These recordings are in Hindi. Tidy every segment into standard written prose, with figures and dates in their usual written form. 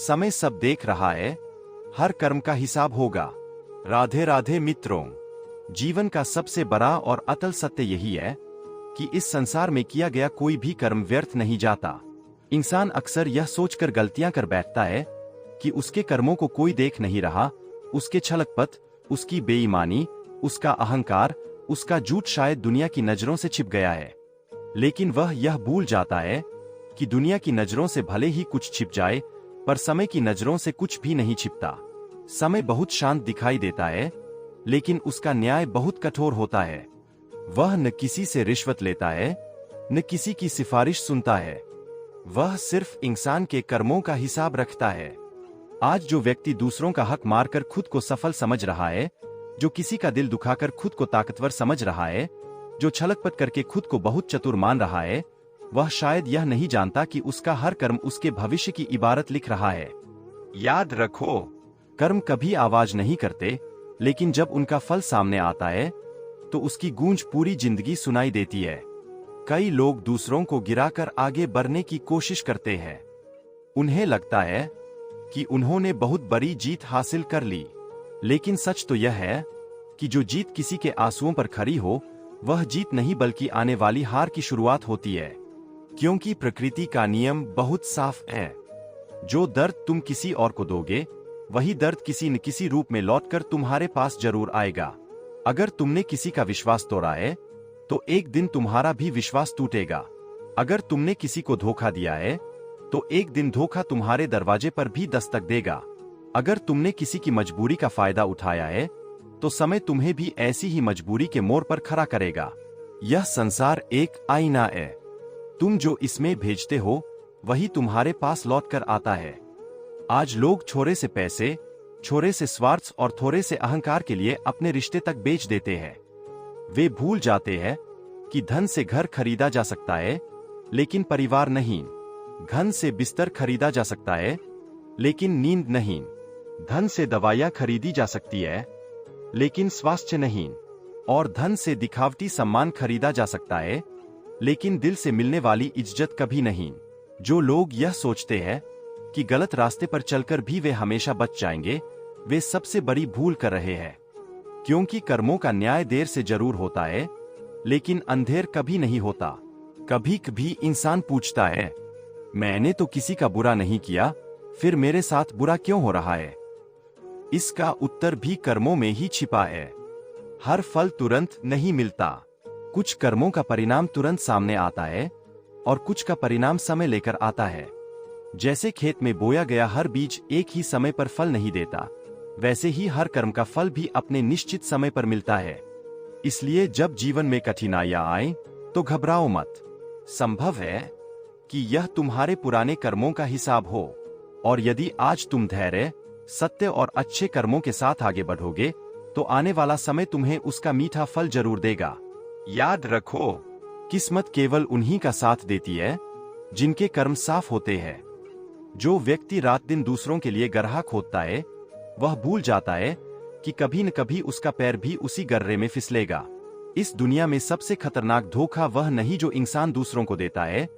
समय सब देख रहा है, हर कर्म का हिसाब होगा। राधे राधे मित्रों, जीवन का सबसे बड़ा और अटल सत्य यही है कि इस संसार में किया गया कोई भी कर्म व्यर्थ नहीं जाता। इंसान अक्सर यह सोचकर गलतियां कर बैठता है कि उसके कर्मों को कोई देख नहीं रहा, उसके छलकपट, उसकी बेईमानी, उसका अहंकार, उसका झूठ शायद दुनिया की नजरों से छिप गया है। लेकिन वह यह भूल जाता है कि दुनिया की नजरों से भले ही कुछ छिप जाए, पर समय की नजरों से कुछ भी नहीं छिपता। समय बहुत शांत दिखाई देता है, लेकिन उसका न्याय बहुत कठोर होता है। वह न किसी से रिश्वत लेता है, न किसी की सिफारिश सुनता है। वह सिर्फ इंसान के कर्मों का हिसाब रखता है। आज जो व्यक्ति दूसरों का हक मारकर खुद को सफल समझ रहा है, जो किसी का दिल दुखाकर खुद को ताकतवर समझ रहा है, जो छलकपट करके खुद को बहुत चतुर मान रहा है, वह शायद यह नहीं जानता कि उसका हर कर्म उसके भविष्य की इबारत लिख रहा है। याद रखो, कर्म कभी आवाज नहीं करते, लेकिन जब उनका फल सामने आता है तो उसकी गूंज पूरी जिंदगी सुनाई देती है। कई लोग दूसरों को गिराकर आगे बढ़ने की कोशिश करते हैं। उन्हें लगता है कि उन्होंने बहुत बड़ी जीत हासिल कर ली, लेकिन सच तो यह है कि जो जीत किसी के आंसुओं पर खड़ी हो, वह जीत नहीं बल्कि आने वाली हार की शुरुआत होती है। क्योंकि प्रकृति का नियम बहुत साफ है, जो दर्द तुम किसी और को दोगे, वही दर्द किसी न किसी रूप में लौटकर तुम्हारे पास जरूर आएगा। अगर तुमने किसी का विश्वास तोड़ा है, तो एक दिन तुम्हारा भी विश्वास टूटेगा। अगर तुमने किसी को धोखा दिया है, तो एक दिन धोखा तुम्हारे दरवाजे पर भी दस्तक देगा। अगर तुमने किसी की मजबूरी का फायदा उठाया है, तो समय तुम्हें भी ऐसी ही मजबूरी के मोड़ पर खड़ा करेगा। यह संसार एक आईना है। तुम जो इसमें भेजते हो, वही तुम्हारे पास लौट कर आता है। आज लोग छोरे से पैसे, छोरे से स्वार्थ और थोड़े से अहंकार के लिए अपने रिश्ते तक बेच देते हैं। वे भूल जाते हैं कि धन से घर खरीदा जा सकता है, लेकिन परिवार नहीं। धन से बिस्तर खरीदा जा सकता है, लेकिन नींद नहीं। धन से दवाइयां खरीदी जा सकती है, लेकिन स्वास्थ्य नहीं। और धन से दिखावटी सम्मान खरीदा जा सकता है, लेकिन दिल से मिलने वाली इज्जत कभी नहीं। जो लोग यह सोचते हैं कि गलत रास्ते पर चलकर भी वे हमेशा बच जाएंगे, वे सबसे बड़ी भूल कर रहे हैं। क्योंकि कर्मों का न्याय देर से जरूर होता है, लेकिन अंधेर कभी नहीं होता। कभी कभी इंसान पूछता है, मैंने तो किसी का बुरा नहीं किया, फिर मेरे साथ बुरा क्यों हो रहा है? इसका उत्तर भी कर्मों में ही छिपा है। हर फल तुरंत नहीं मिलता। कुछ कर्मों का परिणाम तुरंत सामने आता है, और कुछ का परिणाम समय लेकर आता है। जैसे खेत में बोया गया हर बीज एक ही समय पर फल नहीं देता, वैसे ही हर कर्म का फल भी अपने निश्चित समय पर मिलता है। इसलिए जब जीवन में कठिनाइयां आए, तो घबराओ मत। संभव है कि यह तुम्हारे पुराने कर्मों का हिसाब हो, और यदि आज तुम धैर्य, सत्य और अच्छे कर्मों के साथ आगे बढ़ोगे, तो आने वाला समय तुम्हें उसका मीठा फल जरूर देगा। याद रखो, किस्मत केवल उन्हीं का साथ देती है जिनके कर्म साफ होते हैं। जो व्यक्ति रात दिन दूसरों के लिए गड्ढा खोदता है, वह भूल जाता है कि कभी न कभी उसका पैर भी उसी गर्रे में फिसलेगा। इस दुनिया में सबसे खतरनाक धोखा वह नहीं जो इंसान दूसरों को देता है,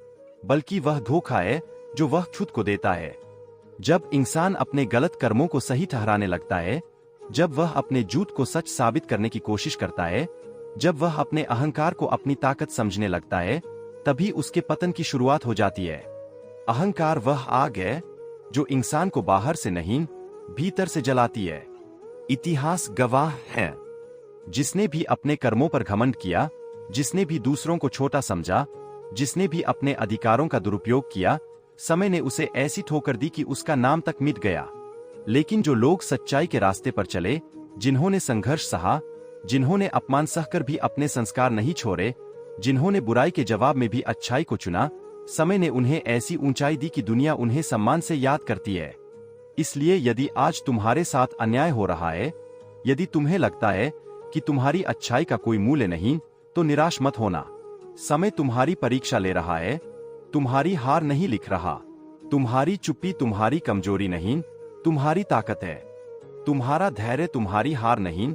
बल्कि वह धोखा है जो वह खुद को देता है। जब इंसान अपने गलत कर्मों को सही ठहराने लगता है, जब वह अपने झूठ को सच साबित करने की कोशिश करता है, जब वह अपने अहंकार को अपनी ताकत समझने लगता है, तभी उसके पतन की शुरुआत हो जाती है। अहंकार वह आग है जो इंसान को बाहर से नहीं, भीतर से जलाती है। इतिहास गवाह है, जिसने भी अपने कर्मों पर घमंड किया, जिसने भी दूसरों को छोटा समझा, जिसने भी अपने अधिकारों का दुरुपयोग किया, समय ने उसे ऐसी ठोकर दी कि उसका नाम तक मिट गया। लेकिन जो लोग सच्चाई के रास्ते पर चले, जिन्होंने संघर्ष सहा, जिन्होंने अपमान सहकर भी अपने संस्कार नहीं छोड़े, जिन्होंने बुराई के जवाब में भी अच्छाई को चुना, समय ने उन्हें ऐसी ऊंचाई दी कि दुनिया उन्हें सम्मान से याद करती है। इसलिए यदि आज तुम्हारे साथ अन्याय हो रहा है, यदि तुम्हें लगता है कि तुम्हारी अच्छाई का कोई मूल्य नहीं, तो निराश मत होना। समय तुम्हारी परीक्षा ले रहा है, तुम्हारी हार नहीं लिख रहा। तुम्हारी चुप्पी तुम्हारी कमजोरी नहीं, तुम्हारी ताकत है। तुम्हारा धैर्य तुम्हारी हार नहीं,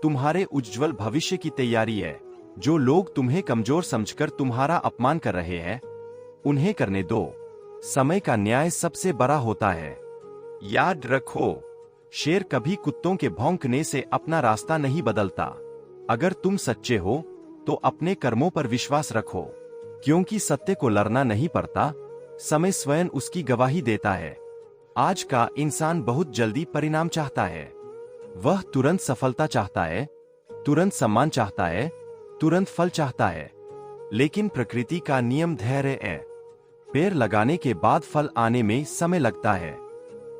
तुम्हारे उज्जवल भविष्य की तैयारी है। जो लोग तुम्हें कमजोर समझकर तुम्हारा अपमान कर रहे हैं, उन्हें करने दो। समय का न्याय सबसे बड़ा होता है। याद रखो, शेर कभी कुत्तों के भौंकने से अपना रास्ता नहीं बदलता। अगर तुम सच्चे हो तो अपने कर्मों पर विश्वास रखो, क्योंकि सत्य को लड़ना नहीं पड़ता, समय स्वयं उसकी गवाही देता है। आज का इंसान बहुत जल्दी परिणाम चाहता है। वह तुरंत सफलता चाहता है, तुरंत सम्मान चाहता है, तुरंत फल चाहता है। लेकिन प्रकृति का नियम धैर्य है। पेड़ लगाने के बाद फल आने में समय लगता है।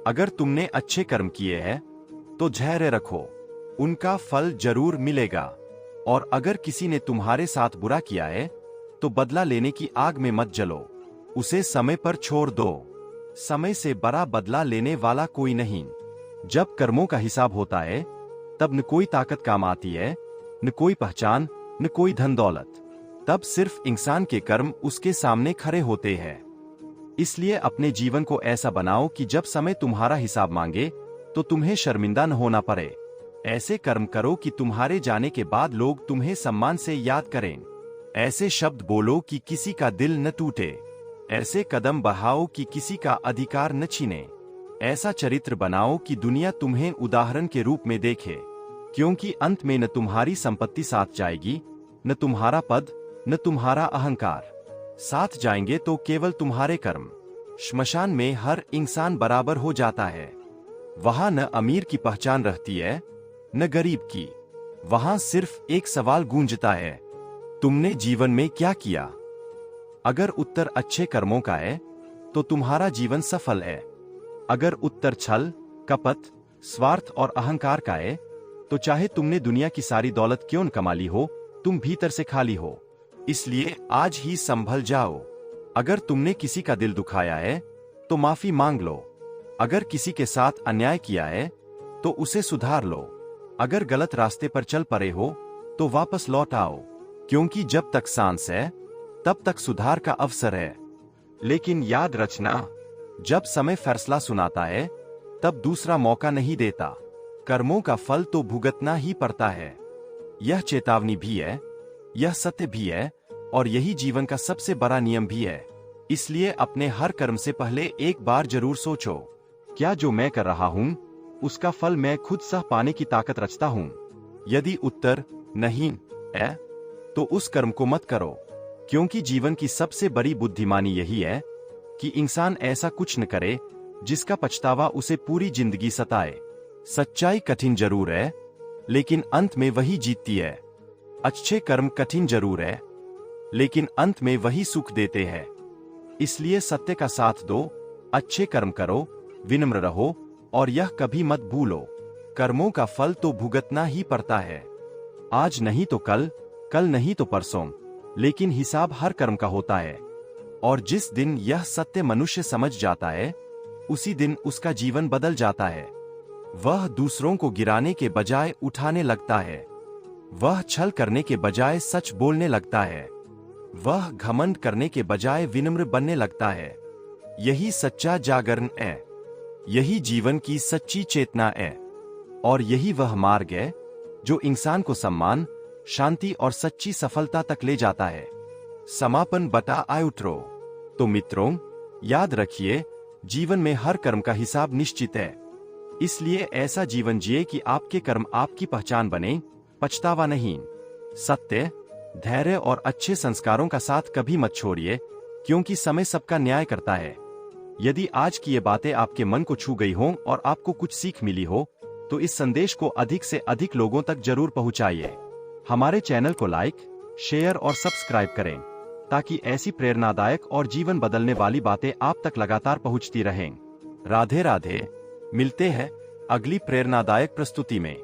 अगर तुमने अच्छे कर्म किए हैं तो धैर्य रखो, उनका फल जरूर मिलेगा। और अगर किसी ने तुम्हारे साथ बुरा किया है तो बदला लेने की आग में मत जलो, उसे समय पर छोड़ दो। समय से बड़ा बदला लेने वाला कोई नहीं। जब कर्मों का हिसाब होता है तब न कोई ताकत काम आती है, न कोई पहचान, न कोई धन दौलत। तब सिर्फ इंसान के कर्म उसके सामने खड़े होते हैं। इसलिए अपने जीवन को ऐसा बनाओ कि जब समय तुम्हारा हिसाब मांगे तो तुम्हें शर्मिंदा न होना पड़े। ऐसे कर्म करो कि तुम्हारे जाने के बाद लोग तुम्हें सम्मान से याद करें। ऐसे शब्द बोलो कि किसी का दिल न टूटे। ऐसे कदम बढ़ाओ कि किसी का अधिकार न छीने। ऐसा चरित्र बनाओ कि दुनिया तुम्हें उदाहरण के रूप में देखे, क्योंकि अंत में न तुम्हारी संपत्ति साथ जाएगी, न तुम्हारा पद, न तुम्हारा अहंकार। साथ जाएंगे तो केवल तुम्हारे कर्म। श्मशान में हर इंसान बराबर हो जाता है। वहां न अमीर की पहचान रहती है, न गरीब की। वहां सिर्फ एक सवाल गूंजता है, तुमने जीवन में क्या किया? अगर उत्तर अच्छे कर्मों का है तो तुम्हारा जीवन सफल है। अगर उत्तर छल, कपट, स्वार्थ और अहंकार का है तो चाहे तुमने दुनिया की सारी दौलत क्यों न कमा ली हो, तुम भीतर से खाली हो। इसलिए आज ही संभल जाओ। अगर तुमने किसी का दिल दुखाया है तो माफी मांग लो। अगर किसी के साथ अन्याय किया है तो उसे सुधार लो। अगर गलत रास्ते पर चल पड़े हो तो वापस लौट आओ, क्योंकि जब तक सांस है तब तक सुधार का अवसर है। लेकिन याद रखना, जब समय फैसला सुनाता है तब दूसरा मौका नहीं देता। कर्मों का फल तो भुगतना ही पड़ता है। यह चेतावनी भी है, यह सत्य भी है, और यही जीवन का सबसे बड़ा नियम भी है। इसलिए अपने हर कर्म से पहले एक बार जरूर सोचो, क्या जो मैं कर रहा हूं उसका फल मैं खुद सह पाने की ताकत रखता हूं? यदि उत्तर नहीं है तो उस कर्म को मत करो, क्योंकि जीवन की सबसे बड़ी बुद्धिमानी यही है कि इंसान ऐसा कुछ न करे जिसका पछतावा उसे पूरी जिंदगी सताए। सच्चाई कठिन जरूर है, लेकिन अंत में वही जीतती है। अच्छे कर्म कठिन जरूर है, लेकिन अंत में वही सुख देते हैं। इसलिए सत्य का साथ दो, अच्छे कर्म करो, विनम्र रहो, और यह कभी मत भूलो, कर्मों का फल तो भुगतना ही पड़ता है। आज नहीं तो कल, कल नहीं तो परसों, लेकिन हिसाब हर कर्म का होता है। और जिस दिन यह सत्य मनुष्य समझ जाता है, उसी दिन उसका जीवन बदल जाता है। वह दूसरों को गिराने के बजाय उठाने लगता है। वह छल करने के बजाय सच बोलने लगता है। वह घमंड करने के बजाय विनम्र बनने लगता है। यही सच्चा जागरण है। यही जीवन की सच्ची चेतना है। और यही वह मार्ग है जो इंसान को सम्मान, शांति और सच्ची सफलता तक ले जाता है। समापन बटा आउटरो। तो मित्रों, याद रखिए, जीवन में हर कर्म का हिसाब निश्चित है। इसलिए ऐसा जीवन जिए कि आपके कर्म आपकी पहचान बने, पछतावा नहीं। सत्य, धैर्य और अच्छे संस्कारों का साथ कभी मत छोड़िए, क्योंकि समय सबका न्याय करता है। यदि आज की ये बातें आपके मन को छू गई हों और आपको कुछ सीख मिली हो, तो इस संदेश को अधिक से अधिक लोगों तक जरूर पहुंचाइए। हमारे चैनल को लाइक, शेयर और सब्सक्राइब करें, ताकि ऐसी प्रेरणादायक और जीवन बदलने वाली बातें आप तक लगातार पहुंचती रहें। राधे राधे। मिलते हैं अगली प्रेरणादायक प्रस्तुति में।